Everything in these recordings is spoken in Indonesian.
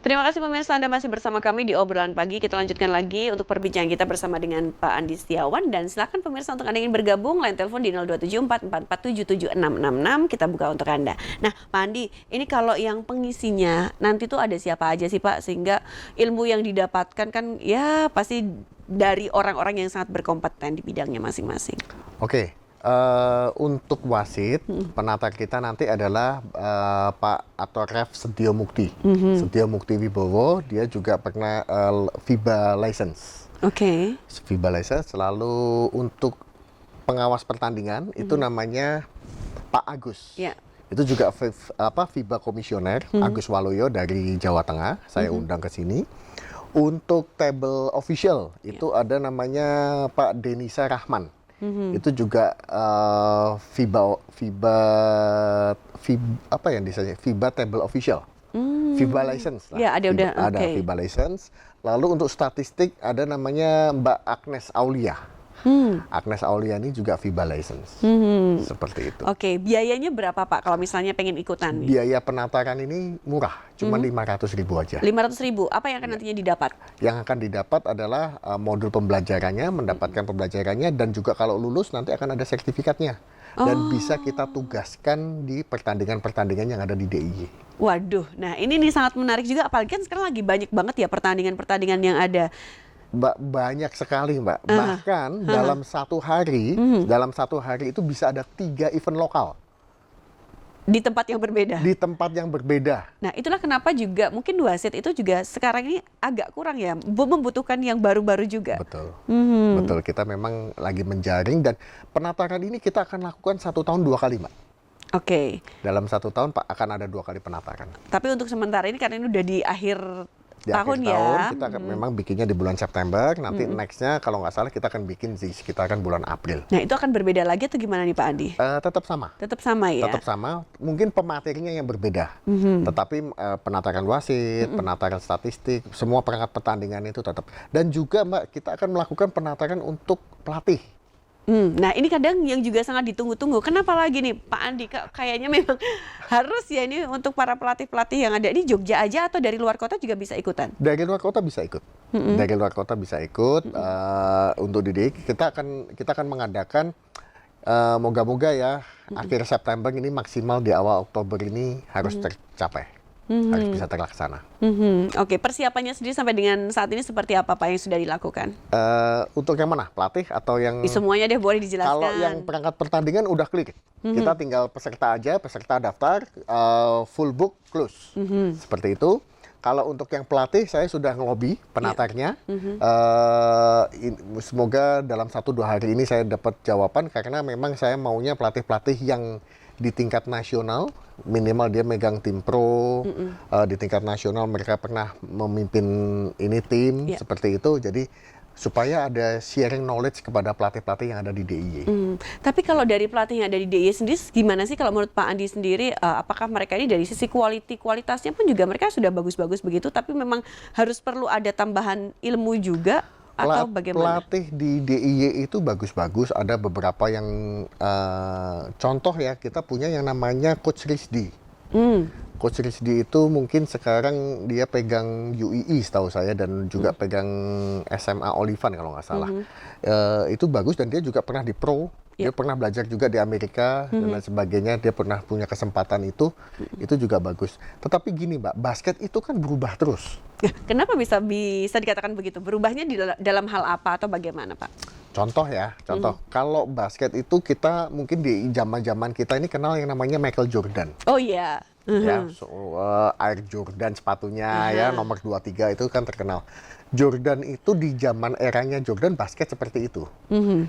Terima kasih pemirsa, Anda masih bersama kami di obrolan pagi. Kita lanjutkan lagi untuk perbincangan kita bersama dengan Pak Andi Setiawan. Dan silakan pemirsa untuk Anda ingin bergabung, line telepon di 027444777666. Kita buka untuk Anda. Nah Pak Andi, ini kalau yang pengisinya nanti tuh ada siapa aja sih Pak? Sehingga ilmu yang didapatkan kan ya pasti dari orang-orang yang sangat berkompeten di bidangnya masing-masing. Oke. Untuk wasit, penata kita nanti adalah Pak Atoref Sedio Mukti. Sedio Mukti Wibowo, dia juga pernah FIBA license. Oke. FIBA license. Lalu untuk pengawas pertandingan itu namanya Pak Agus. Ya. Itu juga FIBA komisioner Agus Waloyo dari Jawa Tengah. Saya undang ke sini. Untuk table official itu ada namanya Pak Denisa Rahman. Itu juga FIBA apa yang disebutnya FIBA table official, FIBA license lah. Ya, ada FIBA license. Lalu untuk statistik ada namanya Mbak Agnes Aulia. Agnes Aulia ini juga FIBA license. Seperti itu. Oke, biayanya berapa Pak kalau misalnya pengen ikutan? Biaya penataran ini murah, cuma 500.000 aja. 500.000. Apa yang akan nantinya didapat? Yang akan didapat adalah modul pembelajarannya, mendapatkan pembelajarannya, dan juga kalau lulus nanti akan ada sertifikatnya. Dan bisa kita tugaskan di pertandingan-pertandingan yang ada di DIY. Waduh, nah ini nih sangat menarik juga, apalagi kan sekarang lagi banyak banget ya pertandingan-pertandingan yang ada. Banyak sekali Mbak, bahkan dalam satu hari itu bisa ada 3 event lokal. Di tempat yang berbeda? Di tempat yang berbeda. Nah itulah kenapa juga mungkin wasit itu juga sekarang ini agak kurang ya, membutuhkan yang baru-baru juga. Betul, betul, kita memang lagi menjaring dan penataran ini kita akan lakukan 1 tahun 2 kali Mbak. Oke. Dalam 1 tahun Pak akan ada 2 kali penataran. Tapi untuk sementara ini karena ini udah di akhir di tahun akhir ya. Tahun kita memang bikinnya di bulan September, nanti nextnya kalau nggak salah kita akan bikin di sekitaran bulan April. Nah itu akan berbeda lagi atau gimana nih Pak Andi? Tetap sama. Tetap sama ya? Tetap sama, mungkin pematerinya yang berbeda. Tetapi penataran wasit, penataran statistik, semua perangkat pertandingan itu tetap. Dan juga Mbak, kita akan melakukan penataran untuk pelatih. Nah ini kadang yang juga sangat ditunggu-tunggu. Kenapa lagi nih Pak Andi? Kayaknya memang harus ya ini untuk para pelatih-pelatih yang ada di Jogja aja atau dari luar kota juga bisa ikutan? Dari luar kota bisa ikut. Dari luar kota bisa ikut. Untuk didik kita akan mengadakan moga-moga ya akhir September ini maksimal di awal Oktober ini harus tercapai. Harus bisa terlaksana. Oke, persiapannya sendiri sampai dengan saat ini seperti apa Pak yang sudah dilakukan? Untuk yang mana? Pelatih atau yang... Semuanya deh boleh dijelaskan. Kalau yang perangkat pertandingan udah klik. Kita tinggal peserta aja, peserta daftar, full book, close. Seperti itu. Kalau untuk yang pelatih, saya sudah ngelobi penatarnya. Semoga dalam 1-2 hari ini saya dapat jawaban, karena memang saya maunya pelatih-pelatih yang di tingkat nasional, minimal dia megang tim pro, di tingkat nasional mereka pernah memimpin ini tim, seperti itu. Jadi supaya ada sharing knowledge kepada pelatih-pelatih yang ada di DIY. Tapi kalau dari pelatih yang ada di DIY sendiri, gimana sih kalau menurut Pak Andi sendiri, apakah mereka ini dari sisi kualitasnya pun juga mereka sudah bagus-bagus begitu, tapi memang harus perlu ada tambahan ilmu juga? Atau bagaimana? Pelatih di DIY itu bagus-bagus, ada beberapa yang contoh ya, kita punya yang namanya Coach Rizdi. Coach Rizdi itu mungkin sekarang dia pegang UII setahu saya, dan juga pegang SMA Olivan kalau nggak salah. Itu bagus, dan dia juga pernah di pro. Dia pernah belajar juga di Amerika dan lain sebagainya. Dia pernah punya kesempatan itu juga bagus. Tetapi gini Mbak, basket itu kan berubah terus. Kenapa bisa dikatakan begitu? Berubahnya di dalam hal apa atau bagaimana Pak? Contoh ya, kalau basket itu kita mungkin di zaman-zaman kita ini kenal yang namanya Michael Jordan. Oh iya. Ya, Air Jordan sepatunya ya nomor 23 itu kan terkenal. Jordan itu di zaman eranya Jordan basket seperti itu.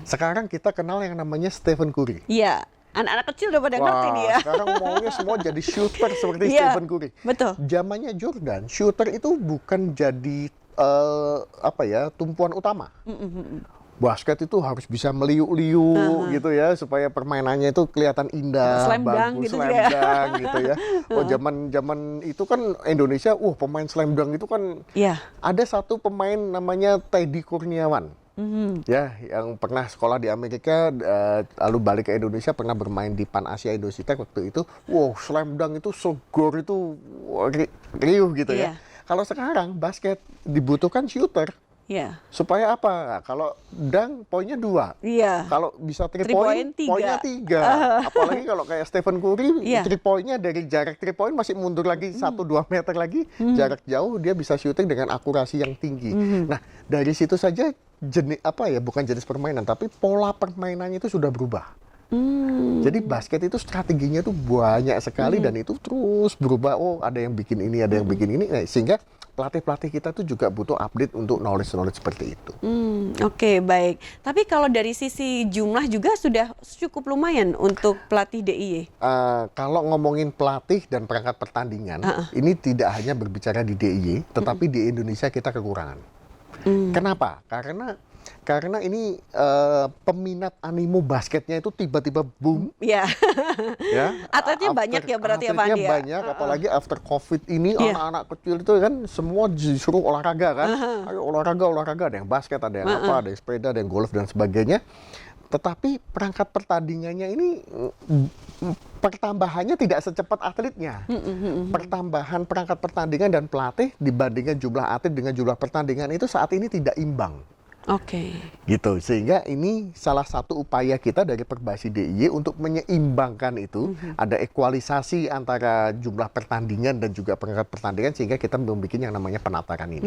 Sekarang kita kenal yang namanya Stephen Curry. Iya, anak-anak kecil udah pada ngerti nih ya. Sekarang maunya semua jadi shooter seperti Stephen Curry. Betul. Zamannya Jordan, shooter itu bukan jadi tumpuan utama. Basket itu harus bisa meliuk-liuk gitu ya, supaya permainannya itu kelihatan indah, slam dunk bagus, gitu slam dunk gitu ya. Oh, zaman itu kan Indonesia, pemain slam dunk itu kan ada satu pemain namanya Teddy Kurniawan. Ya, yang pernah sekolah di Amerika, lalu balik ke Indonesia, pernah bermain di Pan Asia Indositek waktu itu. Wow, slam dunk itu so gor itu riuh gitu ya. Kalau sekarang basket dibutuhkan shooter. Ya. Supaya apa? Kalau dunk poinnya 2. Iya. Kalau bisa 3 3 point, point, 3. poinnya 3. Apalagi kalau kayak Stephen Curry, Iya. 3 pointnya dari jarak 3 point masih mundur lagi 1-2 meter lagi, jarak jauh dia bisa shooting dengan akurasi yang tinggi. Nah, dari situ saja jenis apa ya, bukan jenis permainan, tapi pola permainannya itu sudah berubah. Jadi basket itu strateginya tuh banyak sekali dan itu terus berubah. Oh, ada yang bikin ini, ada yang bikin ini, sehingga pelatih-pelatih kita tuh juga butuh update untuk knowledge seperti itu. Oke, baik. Tapi kalau dari sisi jumlah juga sudah cukup lumayan untuk pelatih DIY. Kalau ngomongin pelatih dan perangkat pertandingan, ini tidak hanya berbicara di DIY, tetapi di Indonesia kita kekurangan. Kenapa? Karena ini peminat animo basketnya itu tiba-tiba boom. Ya. Ya, Atletnya banyak ya berarti ya, Pak Andi, atletnya ya? banyak, apalagi after COVID ini Iya. anak-anak kecil itu kan semua disuruh olahraga kan. Ayo olahraga, ada yang basket, ada yang apa, ada yang sepeda, ada yang golf dan sebagainya. Tetapi perangkat pertandingannya ini pertambahannya tidak secepat atletnya. Pertambahan perangkat pertandingan dan pelatih dibandingkan jumlah atlet dengan jumlah pertandingan itu saat ini tidak imbang. Oke. Gitu, sehingga ini salah satu upaya kita dari Perbasi DIY untuk menyeimbangkan itu, ada ekualisasi antara jumlah pertandingan dan juga perangkat pertandingan sehingga kita membuat yang namanya penataran ini.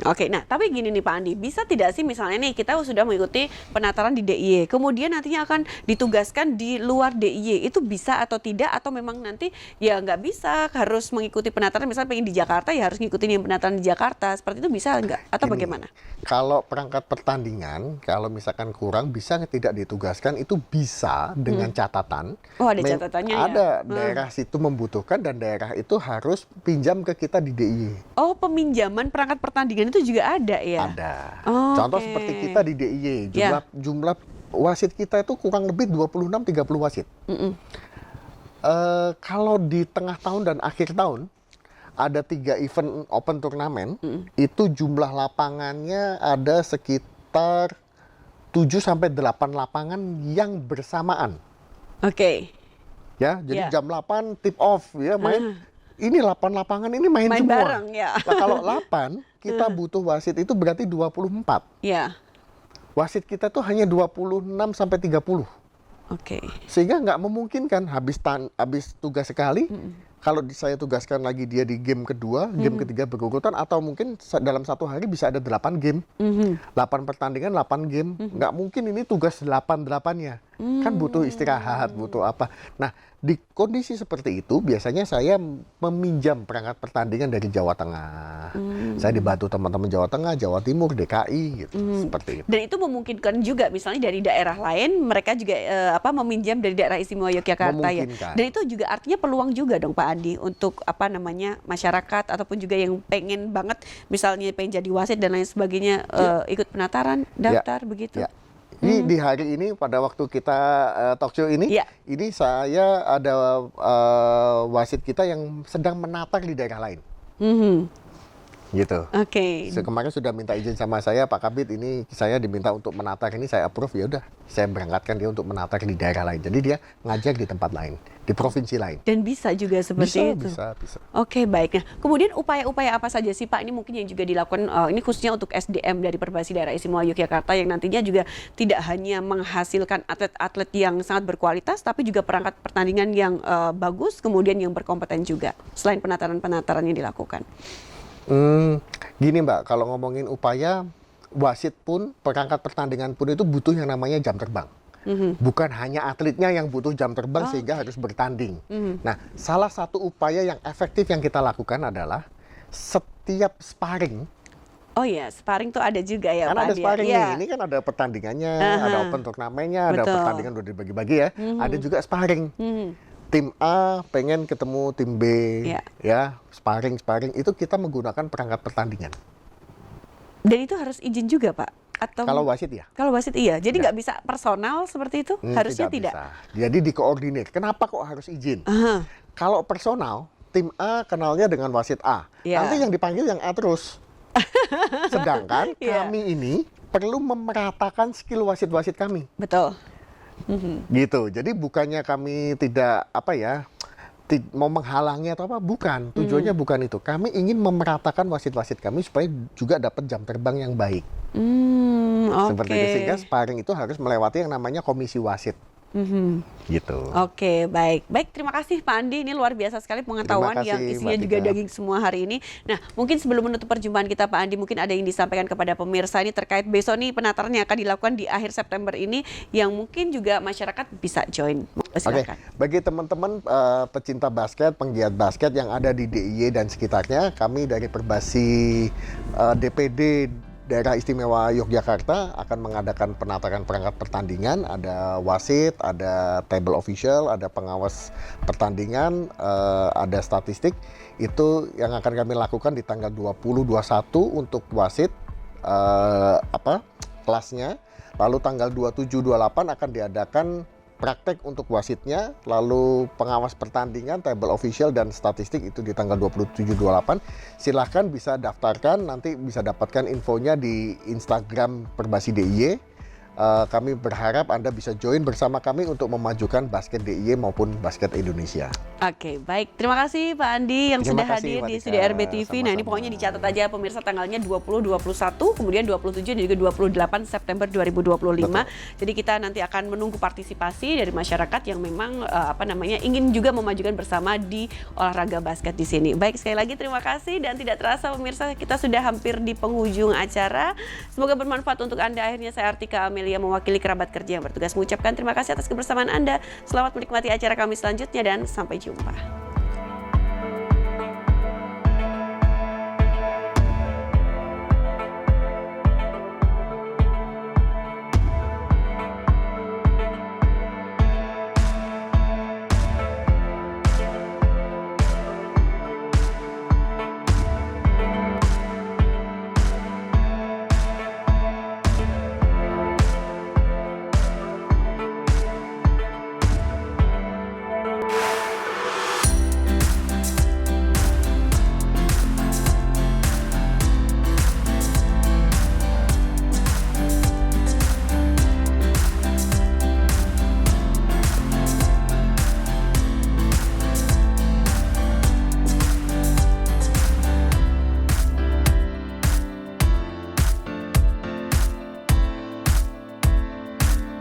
Oke, nah tapi gini nih Pak Andi, bisa tidak sih misalnya nih kita sudah mengikuti penataran di DIY, kemudian nantinya akan ditugaskan di luar DIY, itu bisa atau tidak, atau memang nanti ya nggak bisa, harus mengikuti penataran, misalnya pengen di Jakarta ya harus ngikutin yang penataran di Jakarta, seperti itu bisa nggak? Atau Gini, bagaimana? Kalau perangkat pertandingan, kalau misalkan kurang bisa tidak ditugaskan, itu bisa dengan catatan. Oh, ada catatannya ya? Ada daerah situ membutuhkan dan daerah itu harus pinjam ke kita di DIY. Oh, peminjaman perangkat pertandingan itu juga ada ya? Ada. Oh, Contoh oke. seperti kita di DIY, Ya. jumlah wasit kita itu kurang lebih 26-30 wasit. Kalau di tengah tahun dan akhir tahun, ada 3 event open turnamen, itu jumlah lapangannya ada sekitar 7-8 lapangan yang bersamaan. Oke. Ya, jadi Ya. jam 8 tip off ya main. Ini 8 lapangan ini main Main semua. bareng, ya. Nah, kalau 8 kita butuh wasit itu berarti 24. Ya. Wasit kita tuh hanya 26-30. Oke. Sehingga nggak memungkinkan habis tugas sekali, kalau saya tugaskan lagi dia di game kedua, game ketiga berurutan, atau mungkin dalam satu hari bisa ada 8 game. 8 pertandingan, 8 game. Nggak mungkin ini tugas 8-8-nya. Kan butuh istirahat, butuh apa. Nah, di kondisi seperti itu, biasanya saya meminjam perangkat pertandingan dari Jawa Tengah. Saya dibantu teman-teman Jawa Tengah, Jawa Timur, DKI, gitu. Seperti itu. Dan itu memungkinkan juga misalnya dari daerah lain mereka juga meminjam dari daerah istimewa Yogyakarta ya. Memungkinkan. Dan itu juga artinya peluang juga dong Pak Andi untuk masyarakat ataupun juga yang pengen banget misalnya pengen jadi wasit dan lain sebagainya ikut penataran, daftar begitu. Ya. Ini di hari ini pada waktu kita talk show ini, Ya. ini saya ada wasit kita yang sedang menatar di daerah lain. Gitu. Oke. Kemarin sudah minta izin sama saya, Pak Kabit, ini saya diminta untuk menatar ini, saya approve, ya udah, saya berangkatkan dia untuk menatar di daerah lain. Jadi dia ngajar di tempat lain, di provinsi lain. Dan bisa juga seperti itu. Bisa. Oke, baik. Nah, kemudian upaya-upaya apa saja sih Pak ini mungkin yang juga dilakukan ini khususnya untuk SDM dari Perbasi Daerah Istimewa Yogyakarta yang nantinya juga tidak hanya menghasilkan atlet-atlet yang sangat berkualitas tapi juga perangkat pertandingan yang bagus kemudian yang berkompeten juga selain penataran-penataran yang dilakukan. Gini Mbak, kalau ngomongin upaya, wasit pun, perangkat pertandingan pun itu butuh yang namanya jam terbang. Bukan hanya atletnya yang butuh jam terbang sehingga harus bertanding. Nah, salah satu upaya yang efektif yang kita lakukan adalah setiap sparring. Oh ya, sparring tuh ada juga ya Kan Pak ada Andi? sparring Ya. nih, ini kan ada pertandingannya, ada open turnamennya, ada Betul. pertandingan udah dibagi-bagi ya. Ada juga sparring. Tim A pengen ketemu tim B, ya sparring itu kita menggunakan perangkat pertandingan. Dan itu harus izin juga Pak? Atau Kalau wasit ya? Kalau wasit iya, jadi nggak bisa personal seperti itu? Harusnya tidak. Bisa. Jadi dikoordinir. Kenapa kok harus izin? Kalau personal, tim A kenalnya dengan wasit A. Ya. Nanti yang dipanggil yang A terus. Sedangkan Ya. kami ini perlu memeratakan skill wasit-wasit kami. Betul. Gitu. Jadi bukannya kami tidak mau menghalangi atau apa, bukan. Tujuannya bukan itu. Kami ingin memeratakan wasit-wasit kami supaya juga dapat jam terbang yang baik. Seperti itu, sehingga sparring itu harus melewati yang namanya komisi wasit. Gitu. Oke, baik. Baik, terima kasih Pak Andi. Ini luar biasa sekali pengetahuan Terima kasih, yang isinya Mbak juga Tika. daging semua hari ini. Nah, mungkin sebelum menutup perjumpaan kita Pak Andi, mungkin ada yang disampaikan kepada pemirsa ini terkait besok nih penataran yang akan dilakukan di akhir September ini yang mungkin juga masyarakat bisa join. Oke, Silakan. bagi teman-teman pecinta basket, penggiat basket yang ada di DIY dan sekitarnya, kami dari Perbasi DPD Daerah Istimewa Yogyakarta akan mengadakan penataran perangkat pertandingan, ada wasit, ada table official, ada pengawas pertandingan, ada statistik. Itu yang akan kami lakukan di tanggal 20-21 untuk wasit kelasnya. Lalu tanggal 27-28 akan diadakan praktek untuk wasitnya, lalu pengawas pertandingan, table official dan statistik itu di tanggal 27-28. Silahkan bisa daftarkan, nanti bisa dapatkan infonya di Instagram Perbasi DIY. Kami berharap Anda bisa join bersama kami untuk memajukan basket DIY maupun basket Indonesia. Oke, baik. Terima kasih Pak Andi yang Terima sudah kasih, hadir di Mbak studio Tika. RBTV. Nah, ini Sama-sama. pokoknya dicatat aja pemirsa tanggalnya 20, 21, kemudian 27 dan juga 28 September 2025. Jadi kita nanti akan menunggu partisipasi dari masyarakat yang memang ingin juga memajukan bersama di olahraga basket di sini. Baik, sekali lagi terima kasih dan tidak terasa pemirsa kita sudah hampir di penghujung acara. Semoga bermanfaat untuk Anda. Akhirnya saya Artika Amelia mewakili kerabat kerja yang bertugas mengucapkan terima kasih atas kebersamaan Anda. Selamat menikmati acara kami selanjutnya dan sampai jumpa.